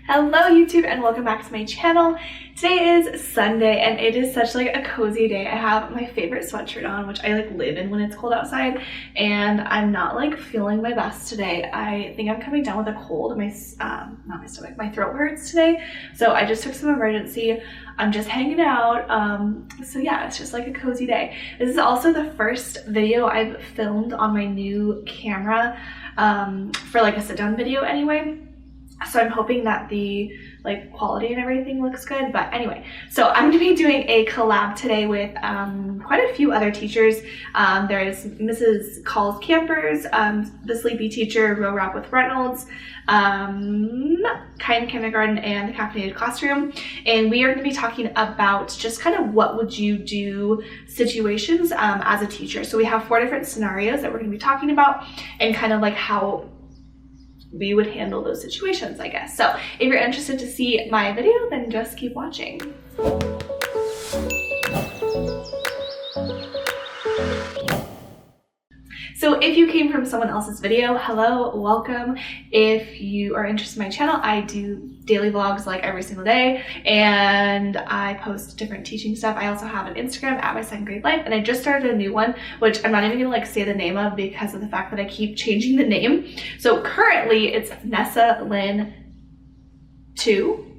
Hello YouTube and welcome back to my channel. Today is Sunday and it is such like a cozy day. I have my favorite sweatshirt on, which I like live in when it's cold outside, and I'm not like feeling my best today. I think I'm coming down with a cold. My not my stomach, my throat hurts today. So I just took some emergency. I'm just hanging out. So yeah, it's just like a cozy day. This is also the first video I've filmed on my new camera for like a sit-down video anyway. So I'm hoping that the like quality and everything looks good. But anyway, so I'm going to be doing a collab today with quite a few other teachers. There's Mrs. Call's Campers, the Sleepy Teacher, Row Rap with Reynolds, Kind Kindergarten, and the Caffeinated Classroom. And we are going to be talking about just kind of what would you do situations as a teacher. So we have 4 different scenarios that we're going to be talking about and kind of like how we would handle those situations, I guess. So if you're interested to see my video, then just keep watching. So if you came from someone else's video, hello, welcome. If you are interested in my channel, I do daily vlogs like every single day, and I post different teaching stuff. I also have an Instagram at my second grade life, and I just started a new one, which I'm not even gonna like say the name of because of the fact that I keep changing the name. So currently it's Nessa Lynn 2.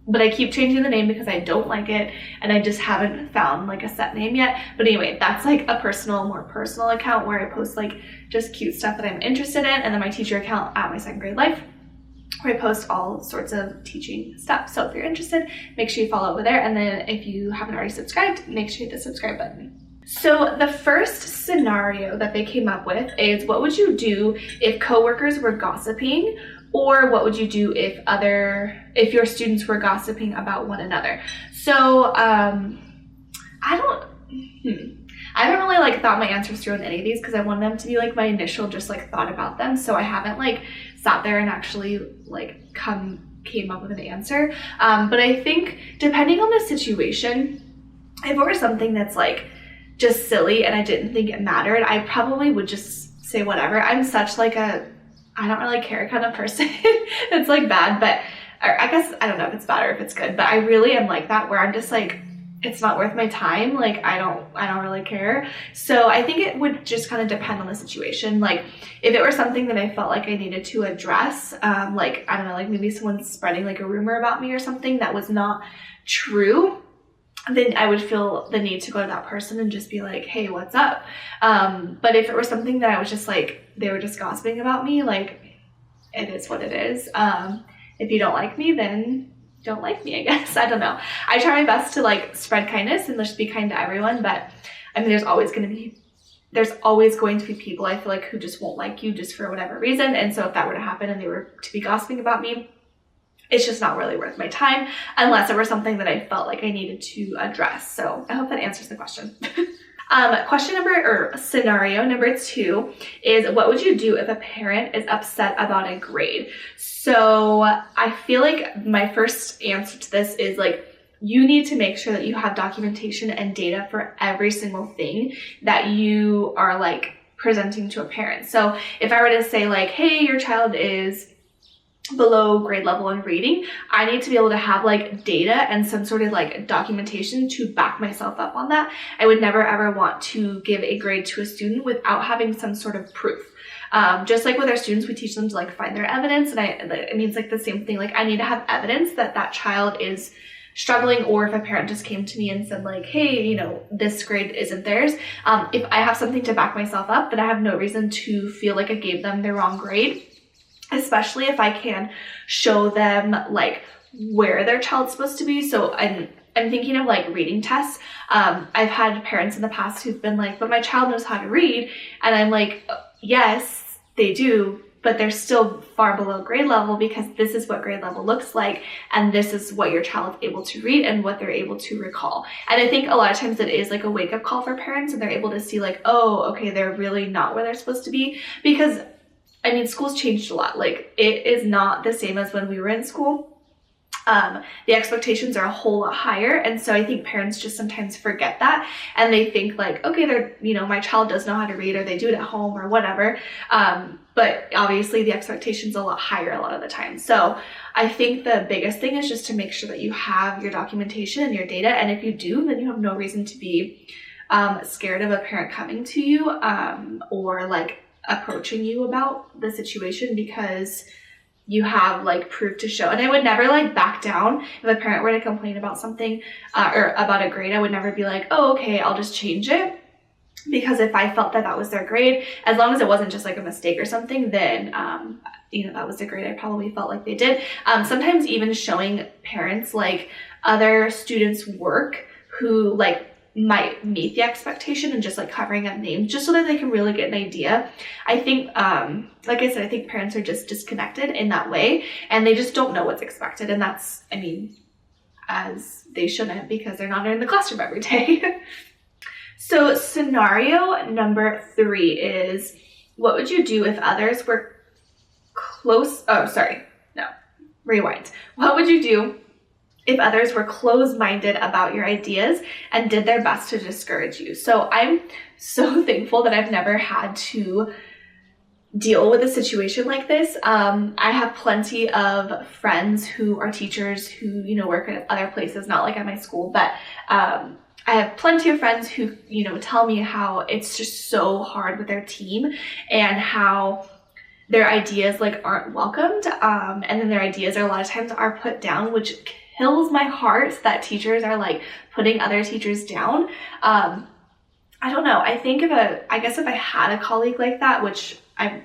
But I keep changing the name because I don't like it and I just haven't found like a set name yet. But anyway, that's like a more personal account where I post like just cute stuff that I'm interested in, and then my teacher account at my second grade life where I post all sorts of teaching stuff. So if you're interested, make sure you follow over there, and then if you haven't already subscribed, make sure you hit the subscribe button. So the first scenario that they came up with is, what would you do if coworkers were gossiping? Or what would you do if your students were gossiping about one another? So I haven't really like thought my answers through on any of these because I wanted them to be like my initial just like thought about them. So I haven't like sat there and actually like came up with an answer. But I think depending on the situation, if it were something that's like just silly and I didn't think it mattered, I probably would just say whatever. I'm such like I don't really care kind of person. It's like bad, but I guess I don't know if it's bad or if it's good, but I really am like that where I'm just like, it's not worth my time. Like I don't really care. So I think it would just kind of depend on the situation. Like if it were something that I felt like I needed to address, like I don't know, like maybe someone's spreading like a rumor about me or something that was not true, then I would feel the need to go to that person and just be like, hey, what's up? But if it was something that I was just like, they were just gossiping about me, like it is what it is. If you don't like me, then don't like me, I guess. I don't know. I try my best to like spread kindness and just be kind to everyone, but I mean, there's always going to be people I feel like who just won't like you just for whatever reason. And so if that were to happen and they were to be gossiping about me, it's just not really worth my time unless it were something that I felt like I needed to address. So I hope that answers the question. Scenario number 2 is, what would you do if a parent is upset about a grade? So I feel like my first answer to this is like, you need to make sure that you have documentation and data for every single thing that you are like presenting to a parent. So if I were to say like, hey, your child is below grade level in reading, I need to be able to have like data and some sort of like documentation to back myself up on that. I would never ever want to give a grade to a student without having some sort of proof. Just like with our students, we teach them to like find their evidence, and it means like the same thing. Like I need to have evidence that that child is struggling, or if a parent just came to me and said like, hey, you know, this grade isn't theirs. If I have something to back myself up, then I have no reason to feel like I gave them the wrong grade. Especially if I can show them like where their child's supposed to be. So I'm thinking of like reading tests. I've had parents in the past who've been like, but my child knows how to read. And I'm like, yes, they do, but they're still far below grade level because this is what grade level looks like. And this is what your child's able to read and what they're able to recall. And I think a lot of times it is like a wake up call for parents, and they're able to see like, oh, okay, they're really not where they're supposed to be. Because I mean, school's changed a lot. Like it is not the same as when we were in school. The expectations are a whole lot higher. And so I think parents just sometimes forget that, and they think like, okay, they're, my child does know how to read, or they do it at home or whatever. But obviously the expectation's a lot higher a lot of the time. So I think the biggest thing is just to make sure that you have your documentation and your data. And if you do, then you have no reason to be scared of a parent coming to you or like approaching you about the situation, because you have like proof to show. And I would never like back down if a parent were to complain about something or about a grade. I would never be like, oh, okay, I'll just change it. Because if I felt that was their grade, as long as it wasn't just like a mistake or something, then that was the grade I probably felt like they did. Sometimes even showing parents like other students' work who like might meet the expectation, and just like covering up names just so that they can really get an idea. I think, like I said, I think parents are just disconnected in that way, and they just don't know what's expected. And that's, as they shouldn't, because they're not in the classroom every day. So scenario number 3 is, what would you do if others were What would you do if others were closed-minded about your ideas and did their best to discourage you? So I'm so thankful that I've never had to deal with a situation like this. I have plenty of friends who are teachers who, work at other places, not like at my school, but I have plenty of friends who, tell me how it's just so hard with their team, and how their ideas like aren't welcomed. And then their ideas are a lot of times are put down, which kills my heart that teachers are like putting other teachers down. I don't know. I think if I had a colleague like that, which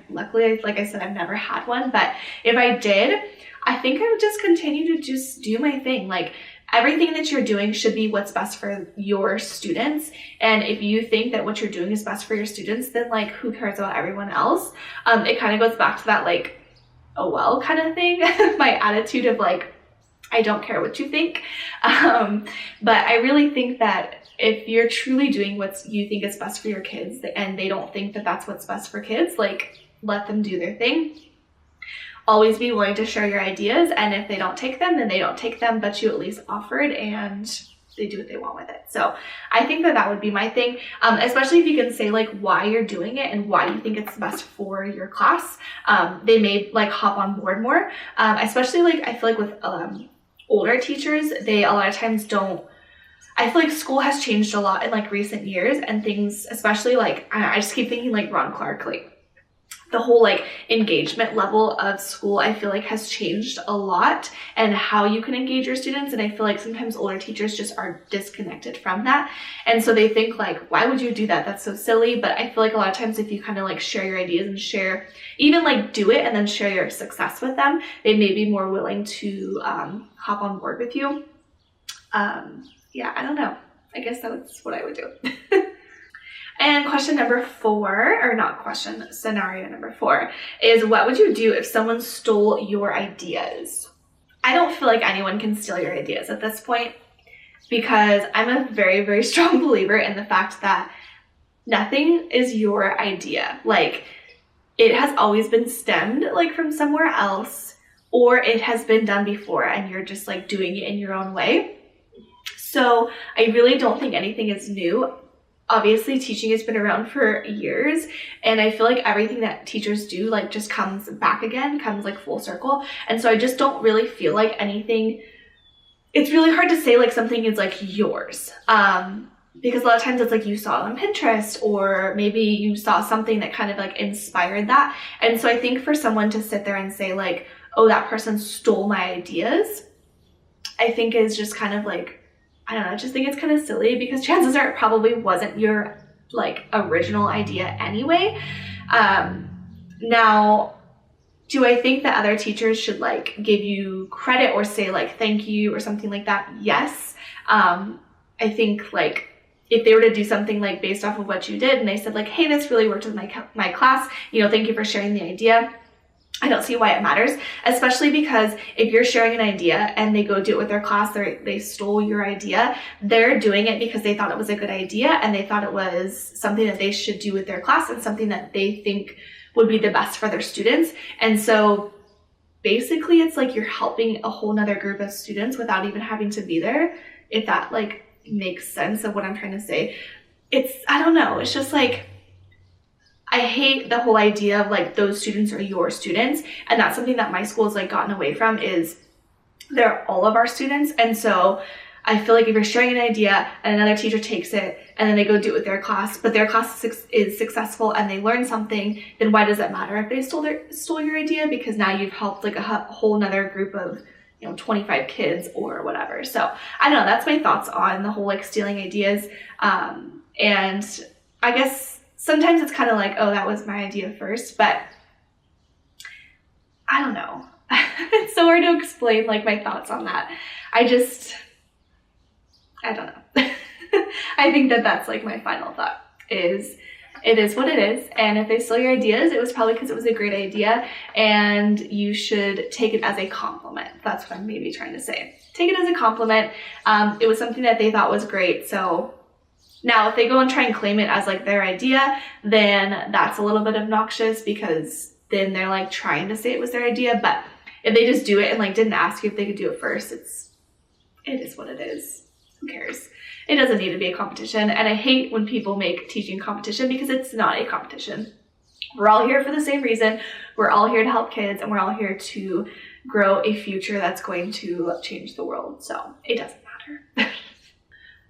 luckily, like I said, I've never had one, but if I did, I think I would just continue to just do my thing. Like, everything that you're doing should be what's best for your students. And if you think that what you're doing is best for your students, then like, who cares about everyone else? It kind of goes back to that like, oh well kind of thing. My attitude of like, I don't care what you think. But I really think that if you're truly doing what you think is best for your kids, and they don't think that that's what's best for kids, like, let them do their thing. Always be willing to share your ideas, and if they don't take them, then they don't take them, but you at least offered, and they do what they want with it. So I think that would be my thing, especially if you can say like why you're doing it and why you think it's best for your class. They may like hop on board more, especially like I feel like with older teachers, they a lot of times don't. I feel like school has changed a lot in like recent years, and things, especially like I just keep thinking like Ron Clark, like the whole like engagement level of school, I feel like has changed a lot, and how you can engage your students. And I feel like sometimes older teachers just are disconnected from that. And so they think like, why would you do that? That's so silly. But I feel like a lot of times if you kind of like share your ideas and share, even like do it and then share your success with them, they may be more willing to hop on board with you. Yeah, I don't know. I guess that's what I would do. And scenario number 4 is, what would you do if someone stole your ideas? I don't feel like anyone can steal your ideas at this point, because I'm a very, very strong believer in the fact that nothing is your idea. Like, it has always been stemmed like from somewhere else, or it has been done before and you're just like doing it in your own way. So I really don't think anything is new. Obviously, teaching has been around for years, and I feel like everything that teachers do like just comes back again, comes like full circle. And so I just don't really feel like anything, it's really hard to say like something is like yours. Because a lot of times it's like you saw it on Pinterest, or maybe you saw something that kind of like inspired that. And so I think for someone to sit there and say like, oh, that person stole my ideas, I think is just kind of like, I don't know, I just think it's kind of silly, because chances are it probably wasn't your like original idea anyway. Now, do I think that other teachers should like give you credit or say like thank you or something like that? Yes. I think like if they were to do something like based off of what you did and they said like, hey, this really worked with my class, thank you for sharing the idea, I don't see why it matters, especially because if you're sharing an idea and they go do it with their class, they stole your idea, they're doing it because they thought it was a good idea and they thought it was something that they should do with their class and something that they think would be the best for their students. And so basically it's like you're helping a whole nother group of students without even having to be there, if that like makes sense of what I'm trying to say. I don't know, it's just like, I hate the whole idea of like those students are your students, and that's something that my school has like gotten away from, is they're all of our students. And so I feel like if you're sharing an idea and another teacher takes it and then they go do it with their class, but their class is successful and they learn something, then why does it matter if they stole your idea? Because now you've helped like a whole nother group of 25 kids or whatever. So I don't know, that's my thoughts on the whole like stealing ideas. And I guess sometimes it's kind of like, oh, that was my idea first, but I don't know. It's so hard to explain like my thoughts on that. I don't know. I think that that's like my final thought is, it is what it is. And if they steal your ideas, it was probably because it was a great idea, and you should take it as a compliment. That's what I'm maybe trying to say. Take it as a compliment. It was something that they thought was great. So now if they go and try and claim it as like their idea, then that's a little bit obnoxious, because then they're like trying to say it was their idea. But if they just do it and like didn't ask you if they could do it first, it is what it is. Who cares? It doesn't need to be a competition. And I hate when people make teaching competition, because it's not a competition. We're all here for the same reason. We're all here to help kids, and we're all here to grow a future that's going to change the world. So it doesn't matter.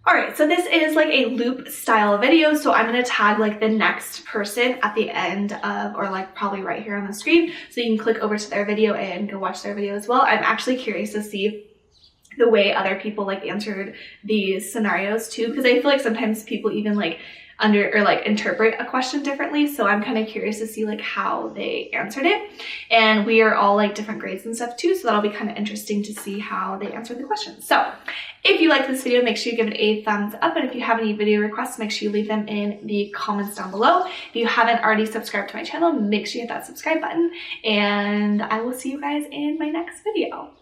All right, so this is like a loop style video. So I'm gonna tag like the next person at the end of, or like probably right here on the screen. So you can click over to their video and go watch their video as well. I'm actually curious to see the way other people like answered these scenarios too, because I feel like sometimes people even like interpret a question differently. So I'm kind of curious to see like how they answered it. And we are all like different grades and stuff too, so that'll be kind of interesting to see how they answered the questions. So if you like this video, make sure you give it a thumbs up, and if you have any video requests, make sure you leave them in the comments down below. If you haven't already subscribed to my channel, make sure you hit that subscribe button, and I will see you guys in my next video.